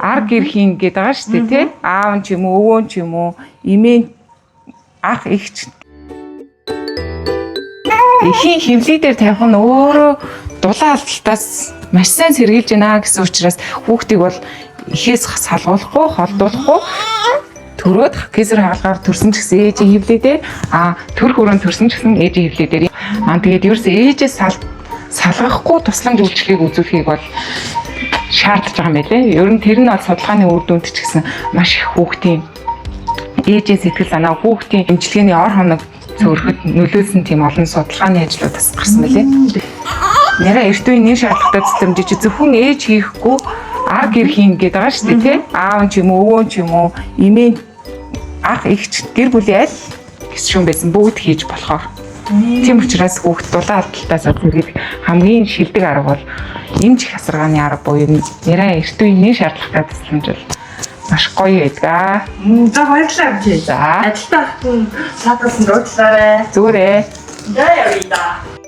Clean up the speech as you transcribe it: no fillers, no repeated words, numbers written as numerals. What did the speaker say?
ар гэр хийн гэдэг байгаа шүү дээ тий. Аав нь ч юм уу, өвөө нь ч юм уу, эмээ ах ихч. Эхийн хөвлөдөө тавих нь өөрөө дулаан алдалтаас маш сайн сэргийлж байна гэсэн учраас хүүхдийг бол эхээс салгуулахгүй, холдуулахгүй төрөөд гэсэр хаалгаар төрсөн ч гэсэн ээжийн хөвлөдөө төр хүрээнд төрсөн ч гэсэн ээжийн хөвлөдөө. Тэгээд ерөөс ээжээс салгахгүй тусламж үйлчлэгийг үзүүлэхийг бол шаардж байгаа юм байлээ. Ер нь тэр нь бол судалгааны үр дүнд ч гэсэн маш их хүүхдийн ээжийн сэтгэл санаа, хүүхдийн эмчилгээний ор хоног зөөрөхөд нөлөөлсөн тийм олон судалгааны ажлууд бас гарсан байлээ. Нэрээ эрт үеийн нэр шаардлагатай цэцлэмжиж зөвхөн ээж хийхгүй ар гэр хийн гэдэг байгаа шүү дээ тий. Аав нь ч юм уу, өвөө нь ч юм уу, эмээ ах ихч гэр бүлийн аль гисшүүн байсан бүгд хийж болохоор. Тийм учраас хүүхд дулаан алдалтаас сэргийлэх хамгийн шилдэг арга бол эмч их асаргааны арга буюу нэрээ эрт үеийн нэр шаардлагатай цэцлэмж бол маш гоё байдаг. За баярлалаа гэж. За ажилтаа хүн саатуулсан дуучлаарай. зүгээрээ. За явъя да.